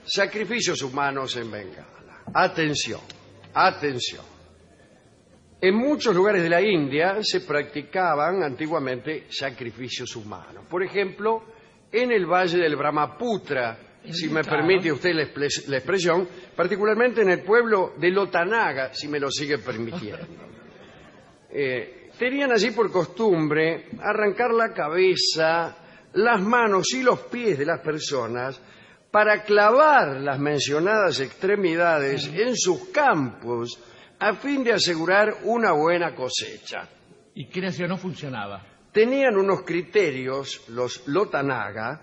Sacrificios humanos en Bengala. Atención, atención. En muchos lugares de la India se practicaban antiguamente sacrificios humanos. Por ejemplo, en el valle del Brahmaputra, si me permite usted la expresión, particularmente en el pueblo de Lotanaga, si me lo sigue permitiendo. Tenían allí por costumbre arrancar la cabeza, las manos y los pies de las personas para clavar las mencionadas extremidades en sus campos a fin de asegurar una buena cosecha. ¿Y qué si no funcionaba? Tenían unos criterios, los Lotanaga,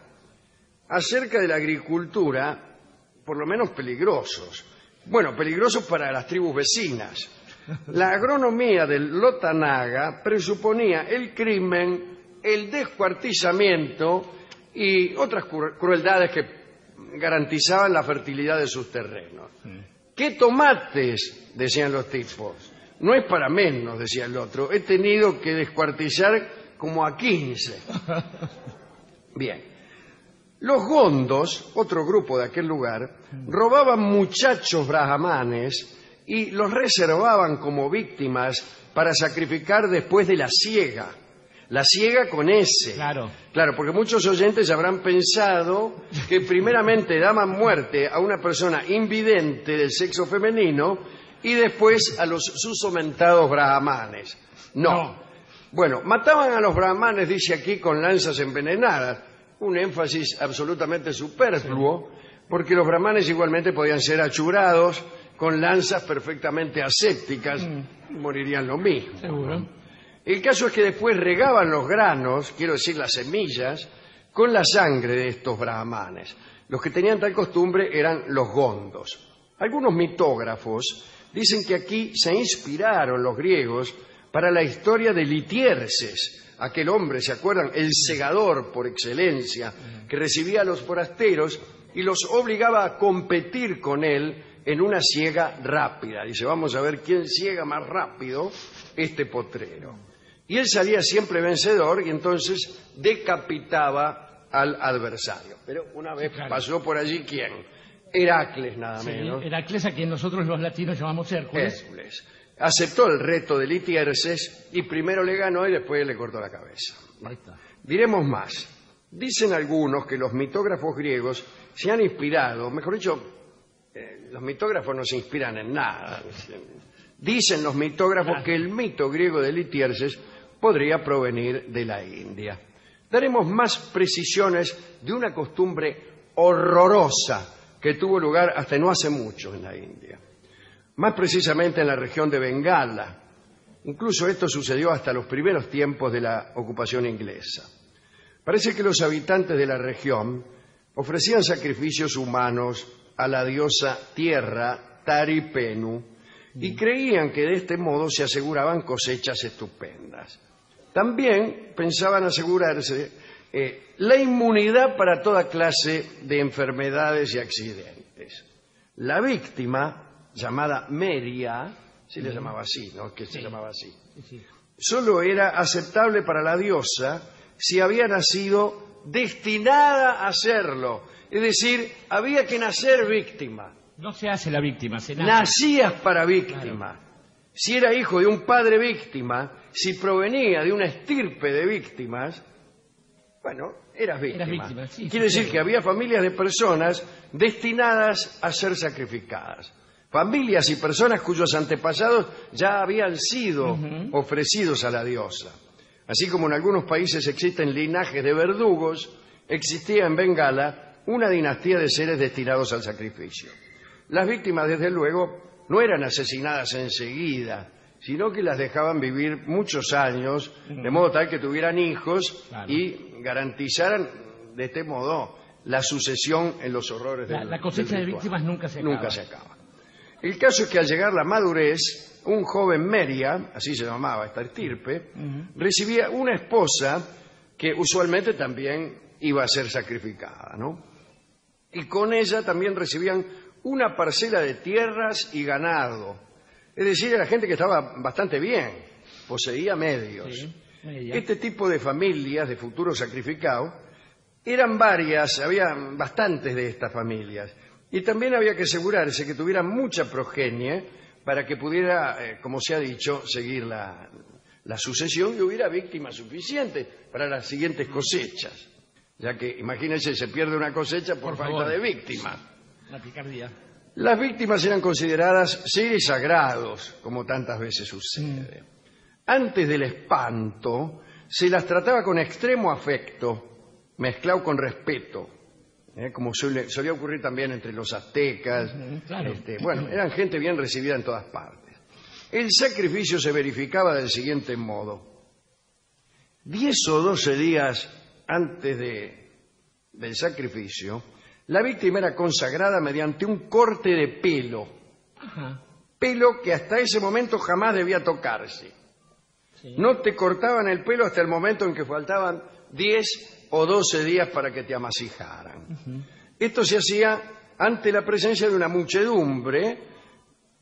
acerca de la agricultura, por lo menos peligrosos. Bueno, peligrosos para las tribus vecinas. La agronomía del Lotanaga presuponía el crimen, el descuartizamiento y otras crueldades que garantizaban la fertilidad de sus terrenos. ¿Qué tomates?, decían los tipos. No es para menos, decía el otro. He tenido que descuartizar como a 15. Bien. Los gondos, otro grupo de aquel lugar, robaban muchachos brahmanes y los reservaban como víctimas para sacrificar después de la siega. La siega con S. Claro. Claro, porque muchos oyentes habrán pensado que primeramente daban muerte a una persona invidente del sexo femenino y después a los susomentados brahmanes. No. Bueno, mataban a los brahmanes, dice aquí, con lanzas envenenadas. Un énfasis absolutamente superfluo, porque los brahmanes igualmente podían ser achurados con lanzas perfectamente asépticas y morirían lo mismo. Seguro. El caso es que después regaban los granos, quiero decir las semillas, con la sangre de estos brahmanes. Los que tenían tal costumbre eran los gondos. Algunos mitógrafos dicen que aquí se inspiraron los griegos para la historia de Litierses, aquel hombre, ¿se acuerdan? El segador por excelencia, que recibía a los forasteros y los obligaba a competir con él en una siega rápida. Dice, vamos a ver quién siega más rápido este potrero. Y él salía siempre vencedor y entonces decapitaba al adversario. Pero una vez pasó por allí, ¿quién? Heracles, nada menos. Heracles, a quien nosotros los latinos llamamos Hércules. Hércules. Aceptó el reto de Litierses y primero le ganó y después le cortó la cabeza. Ahí está. Diremos más. Dicen algunos que los mitógrafos griegos se han inspirado, mejor dicho, los mitógrafos no se inspiran en nada. Dicen los mitógrafos que el mito griego de Litierses podría provenir de la India. Daremos más precisiones de una costumbre horrorosa que tuvo lugar hasta no hace mucho en la India. Más precisamente en la región de Bengala. Incluso esto sucedió hasta los primeros tiempos de la ocupación inglesa. Parece que los habitantes de la región ofrecían sacrificios humanos a la diosa tierra Taripenu y creían que de este modo se aseguraban cosechas estupendas. También pensaban asegurarse la inmunidad para toda clase de enfermedades y accidentes. La víctima, llamada Meria, se le llamaba así, ¿no? Que se llamaba así. Solo era aceptable para la diosa si había nacido destinada a serlo. Es decir, había que nacer víctima. No se hace la víctima, se nace. Nacías para víctima. Claro. Si era hijo de un padre víctima, si provenía de una estirpe de víctimas, bueno, eras víctima. Sí, quiere decir que había familias de personas destinadas a ser sacrificadas. Familias y personas cuyos antepasados ya habían sido ofrecidos a la diosa. Así como en algunos países existen linajes de verdugos, existía en Bengala una dinastía de seres destinados al sacrificio. Las víctimas, desde luego, no eran asesinadas enseguida, sino que las dejaban vivir muchos años, de modo tal que tuvieran hijos y garantizaran de este modo la sucesión en los horrores del La cosecha de víctimas nunca se acaba. Nunca se acaba. El caso es que al llegar la madurez, un joven Meria, así se llamaba esta estirpe, recibía una esposa que usualmente también iba a ser sacrificada, ¿no? Y con ella también recibían una parcela de tierras y ganado. Es decir, era gente que estaba bastante bien, poseía medios. Sí, este tipo de familias de futuros sacrificados eran varias, había bastantes de estas familias. Y también había que asegurarse que tuviera mucha progenie para que pudiera, como se ha dicho, seguir la sucesión y hubiera víctimas suficientes para las siguientes cosechas. Ya que, imagínense, se pierde una cosecha por falta de víctimas. La picardía. Las víctimas eran consideradas seres sagrados, como tantas veces sucede. Antes del espanto, se las trataba con extremo afecto, mezclado con respeto, como solía ocurrir también entre los aztecas. Claro. Bueno, eran gente bien recibida en todas partes. El sacrificio se verificaba del siguiente modo. 10 o 12 días antes del sacrificio, la víctima era consagrada mediante un corte de pelo. Ajá. Pelo que hasta ese momento jamás debía tocarse. Sí. No te cortaban el pelo hasta el momento en que faltaban 10 o 12 días para que te amasijaran. Esto se hacía ante la presencia de una muchedumbre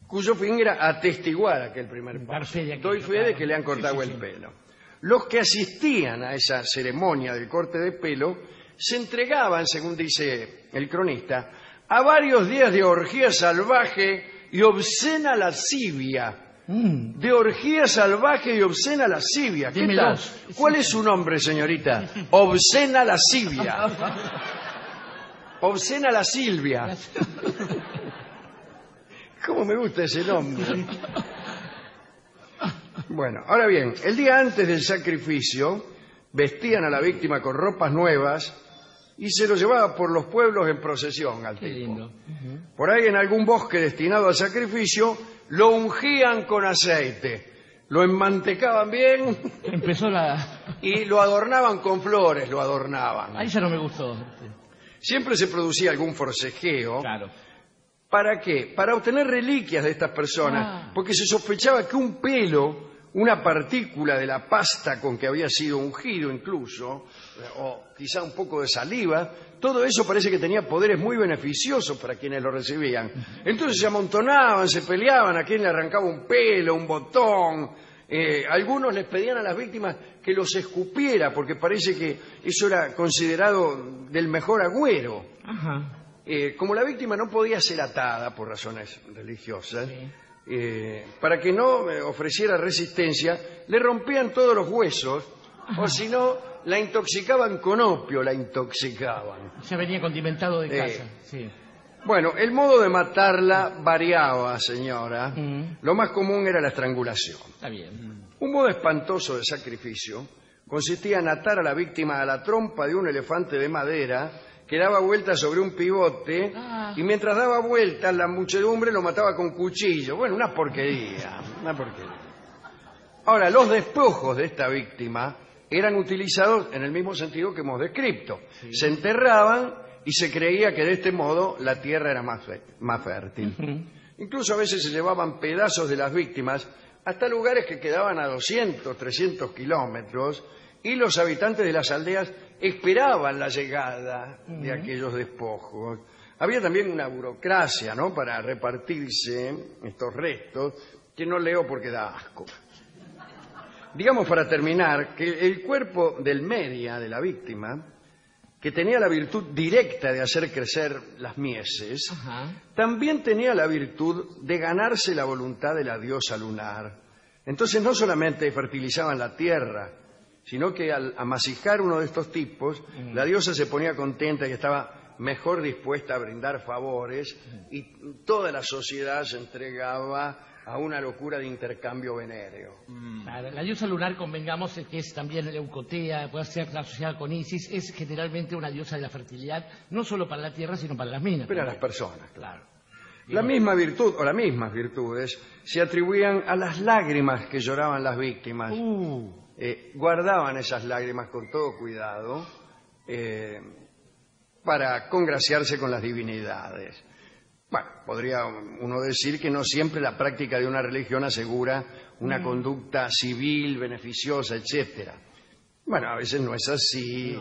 cuyo fin era atestiguar aquel primer paso. Doy fe de que le han cortado el pelo. Los que asistían a esa ceremonia del corte de pelo se entregaban, según dice el cronista, a varios días de orgía salvaje y obscena lascivia. De orgía salvaje y obscena lascivia. ¿Qué tal? ¿Cuál es su nombre, señorita? Obscena lascivia. Obscena la Silvia. ¿Cómo me gusta ese nombre? Bueno, ahora bien, el día antes del sacrificio vestían a la víctima con ropas nuevas y se lo llevaba por los pueblos en procesión al tipo. Qué lindo. Por ahí en algún bosque destinado al sacrificio lo ungían con aceite, lo enmantecaban bien. Empezó la... y lo adornaban con flores, lo adornaban. Ahí ya no me gustó. Siempre se producía algún forcejeo. Claro. ¿Para qué? Para obtener reliquias de estas personas, porque se sospechaba que un pelo, una partícula de la pasta con que había sido ungido incluso, o quizá un poco de saliva, todo eso parece que tenía poderes muy beneficiosos para quienes lo recibían. Entonces se amontonaban, se peleaban, a quien le arrancaba un pelo, un botón. Algunos les pedían a las víctimas que los escupiera, porque parece que eso era considerado del mejor agüero. Ajá. Como la víctima no podía ser atada por razones religiosas, para que no ofreciera resistencia, le rompían todos los huesos, o si no, la intoxicaban con opio, la intoxicaban. Ya venía condimentado de casa. Sí. Bueno, el modo de matarla variaba, señora. Lo más común era la estrangulación. Está bien. Un modo espantoso de sacrificio consistía en atar a la víctima a la trompa de un elefante de madera que daba vueltas sobre un pivote, y mientras daba vueltas la muchedumbre lo mataba con cuchillo. Bueno, una porquería. Ahora, los despojos de esta víctima eran utilizados en el mismo sentido que hemos descrito. Sí. Se enterraban y se creía que de este modo la tierra era más fértil. Incluso a veces se llevaban pedazos de las víctimas hasta lugares que quedaban a 200, 300 kilómetros, y los habitantes de las aldeas esperaban la llegada de aquellos despojos. Había también una burocracia, ¿no?, para repartirse estos restos, que no leo porque da asco. Digamos, para terminar, que el cuerpo del media de la víctima, que tenía la virtud directa de hacer crecer las mieses, también tenía la virtud de ganarse la voluntad de la diosa lunar. Entonces no solamente fertilizaban la tierra, sino que al amasijar uno de estos tipos, la diosa se ponía contenta y estaba mejor dispuesta a brindar favores, y toda la sociedad se entregaba a una locura de intercambio venéreo. La diosa lunar, convengamos, que es también Leucotea, puede ser asociada con Isis, es generalmente una diosa de la fertilidad, no solo para la tierra, sino para las minas. Pero a las personas, claro. La misma virtud, o las mismas virtudes, se atribuían a las lágrimas que lloraban las víctimas. Guardaban esas lágrimas con todo cuidado para congraciarse con las divinidades. Bueno, podría uno decir que no siempre la práctica de una religión asegura una conducta civil, beneficiosa, etcétera. Bueno, a veces no es así,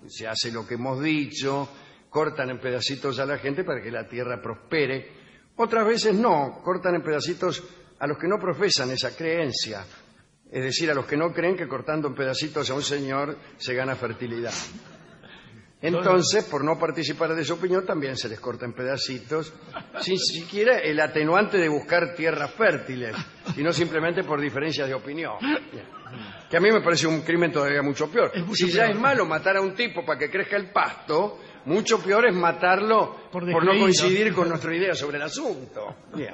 se hace lo que hemos dicho, cortan en pedacitos a la gente para que la tierra prospere. Otras veces no, cortan en pedacitos a los que no profesan esa creencia, es decir, a los que no creen que cortando en pedacitos a un señor se gana fertilidad. Entonces, por no participar de su opinión, también se les corta en pedacitos, sin siquiera el atenuante de buscar tierras fértiles, sino simplemente por diferencias de opinión. Que a mí me parece un crimen todavía mucho peor. Si ya es malo matar a un tipo para que crezca el pasto, mucho peor es matarlo por no coincidir con nuestra idea sobre el asunto. Bien.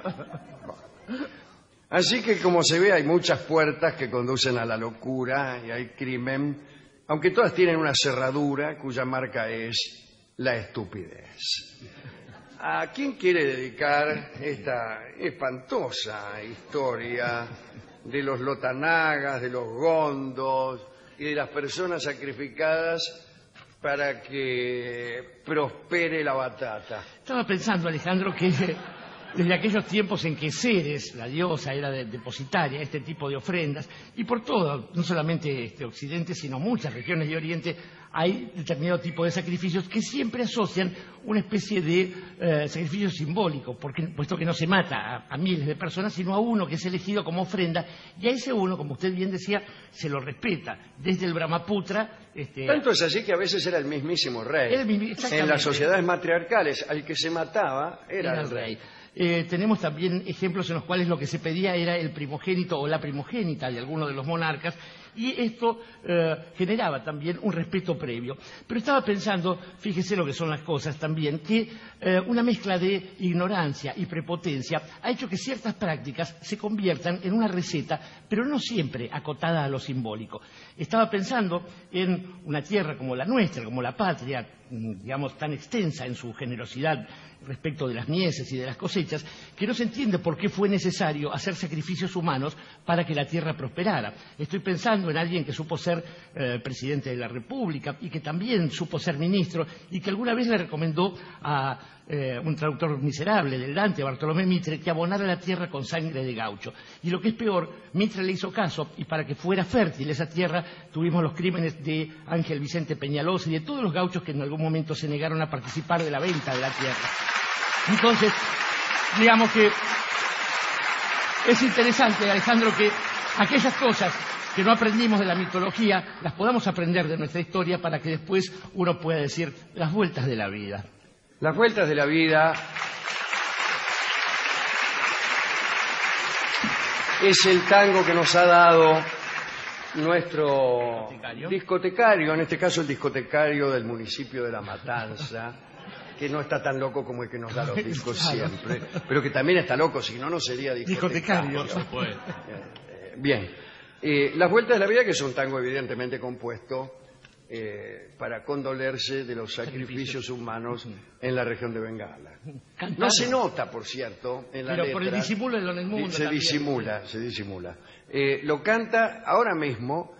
Así que, como se ve, hay muchas puertas que conducen a la locura y al crimen, aunque todas tienen una cerradura cuya marca es la estupidez. ¿A quién quiere dedicar esta espantosa historia de los lotanagas, de los gondos y de las personas sacrificadas para que prospere la batata? Estaba pensando, Alejandro, que desde aquellos tiempos en que Ceres, la diosa, era depositaria de este tipo de ofrendas, y por todo, no solamente Occidente, sino muchas regiones de Oriente, hay determinado tipo de sacrificios que siempre asocian una especie de sacrificio simbólico, puesto que no se mata a miles de personas, sino a uno que es elegido como ofrenda, y a ese uno, como usted bien decía, se lo respeta, desde el Brahmaputra. Tanto es así que a veces era el mismísimo rey. En las sociedades matriarcales, al que se mataba era el rey. Tenemos también ejemplos en los cuales lo que se pedía era el primogénito o la primogénita de alguno de los monarcas, y esto generaba también un respeto previo. Pero estaba pensando, fíjese lo que son las cosas también, que una mezcla de ignorancia y prepotencia ha hecho que ciertas prácticas se conviertan en una receta, pero no siempre acotada a lo simbólico. Estaba pensando en una tierra como la nuestra, como la patria, digamos, tan extensa en su generosidad respecto de las mieses y de las cosechas, que no se entiende por qué fue necesario hacer sacrificios humanos para que la tierra prosperara. Estoy pensando en alguien que supo ser presidente de la República y que también supo ser ministro y que alguna vez le recomendó a un traductor miserable del Dante, Bartolomé Mitre, que abonara la tierra con sangre de gaucho. Y lo que es peor, Mitre le hizo caso, y para que fuera fértil esa tierra tuvimos los crímenes de Ángel Vicente Peñalosa y de todos los gauchos que en algún momento se negaron a participar de la venta de la tierra. Entonces, digamos que es interesante, Alejandro, que aquellas cosas que no aprendimos de la mitología las podamos aprender de nuestra historia para que después uno pueda decir las vueltas de la vida. Las vueltas de la vida es el tango que nos ha dado nuestro discotecario, en este caso el discotecario del municipio de La Matanza, que no está tan loco como el que nos da los discos siempre, pero que también está loco, si no, no sería discotecario. Bien. Las vueltas de la vida, que es un tango evidentemente compuesto para condolerse de los sacrificios humanos en la región de Bengala. No se nota, por cierto, en la letra. Pero por el disimulo de Don Edmundo se disimula. Lo canta ahora mismo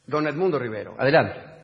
Don Edmundo Rivero. Adelante.